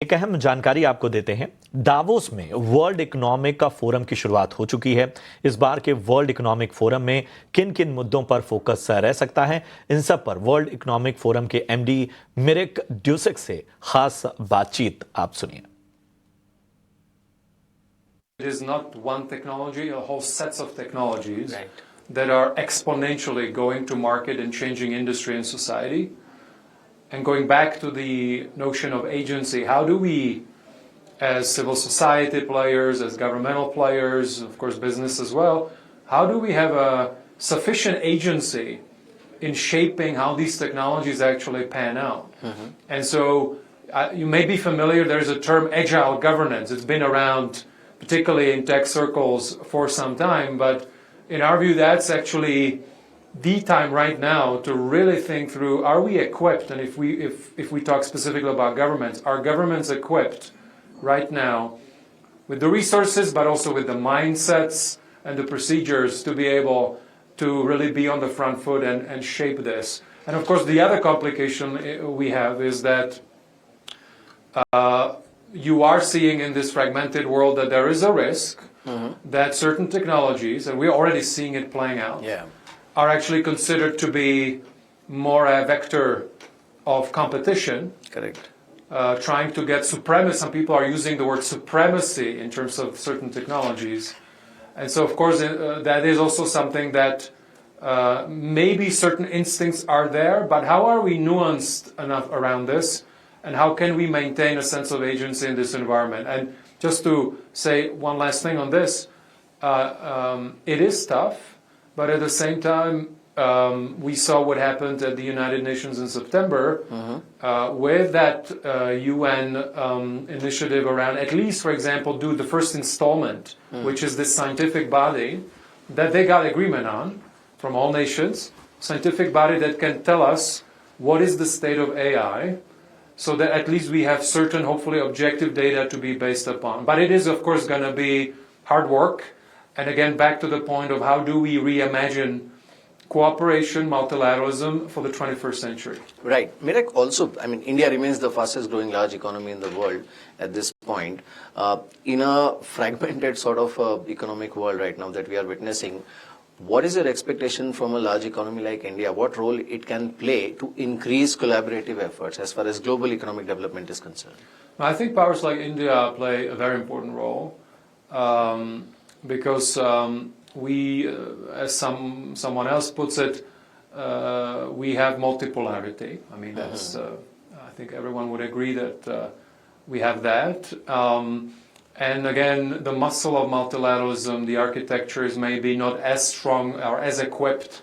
एक अहम जानकारी आपको देते हैं। दावोस में वर्ल्ड इकोनॉमिक फोरम की शुरुआत हो चुकी है। इस बार के वर्ल्ड इकोनॉमिक फोरम में किन किन मुद्दों पर फोकस रह सकता है, इन सब पर वर्ल्ड इकोनॉमिक फोरम के एमडी मिरेक ड्यूसेक से खास बातचीत आप सुनिए। It is not one technology, a whole sets of technologies that are exponentially going to market and changing industry and society. And going back to the notion of agency, how do we, as civil society players, as governmental players, of course business as well, how do we have a sufficient agency in shaping how these technologies actually pan out? And so you may be familiar, there's a term agile governance. It's been around particularly in tech circles for some time, but in our view that's actually the time right now to really think through, are we equipped, and if we talk specifically about governments, are governments equipped right now with the resources but also with the mindsets and the procedures to be able to really be on the front foot and shape this. And of course the other complication we have is that you are seeing in this fragmented world that there is a risk that certain technologies, and we're already seeing it playing out, are actually considered to be more a vector of competition. Correct. Trying to get supremacy. Some people are using the word supremacy in terms of certain technologies. And so, of course, that is also something that maybe certain instincts are there, but how are we nuanced enough around this? And how can we maintain a sense of agency in this environment? And just to say one last thing on this, it is tough. But at the same time, we saw what happened at the United Nations in September with that UN initiative around, at least, for example, do the first installment, which is this scientific body that they got agreement on from all nations, scientific body that can tell us what is the state of AI, so that at least we have certain, hopefully, objective data to be based upon. But it is, of course, going to be hard work. And again, back to the point of how do we reimagine cooperation, multilateralism for the 21st century. Right. Mirek, also, I mean, India remains the fastest growing large economy in the world at this point. In a fragmented sort of economic world right now that we are witnessing, what is your expectation from a large economy like India? What role it can play to increase collaborative efforts as far as global economic development is concerned? I think powers like India play a very important role. Because we, as someone else puts it, we have multipolarity. I mean, that's, I think everyone would agree that we have that. And again, the muscle of multilateralism, the architecture is maybe not as strong or as equipped.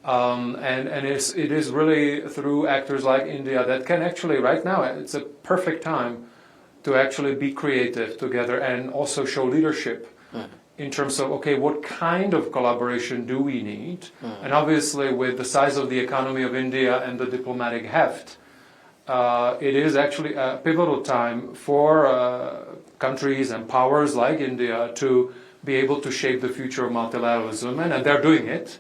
And it is really through actors like India that can actually, right now, it's a perfect time to actually be creative together and also show leadership. In terms of, okay, what kind of collaboration do we need? And obviously with the size of the economy of India and the diplomatic heft, it is actually a pivotal time for countries and powers like India to be able to shape the future of multilateralism, and they're doing it.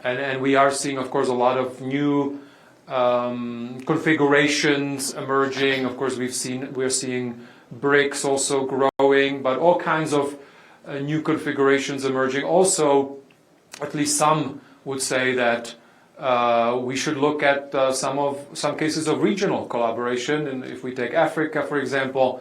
And we are seeing, of course, a lot of new configurations emerging. Of course, we're seeing BRICS also growing, but all kinds of new configurations emerging. Also, at least some would say that we should look at some cases of regional collaboration. And if we take Africa, for example,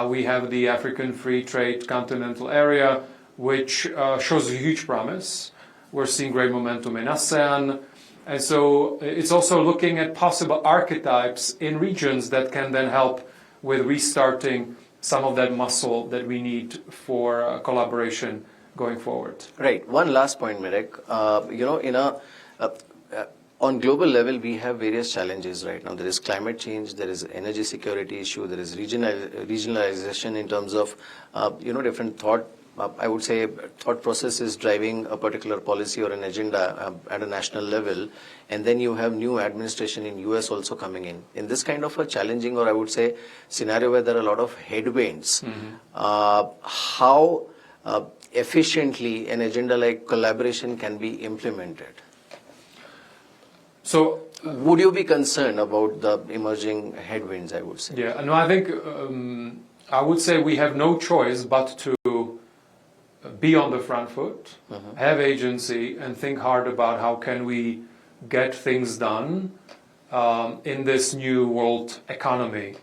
we have the African Free Trade Continental Area, which shows a huge promise. We're seeing great momentum in ASEAN. And so it's also looking at possible archetypes in regions that can then help with restarting some of that muscle that we need for collaboration going forward. Right. One last point, Mirek. You know, on global level, we have various challenges right now. There is climate change, there is energy security issue, there is regionalization in terms of, different thought. I would say thought process is driving a particular policy or an agenda at a national level, and then you have new administration in US also coming in. In this kind of a challenging, or I would say, scenario where there are a lot of headwinds, how efficiently an agenda like collaboration can be implemented? So would you be concerned about the emerging headwinds, I would say? Yeah, no, I think I would say we have no choice but to be on the front foot, have agency, and think hard about how can we get things done in this new world economy.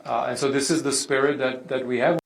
And so this is the spirit that we have.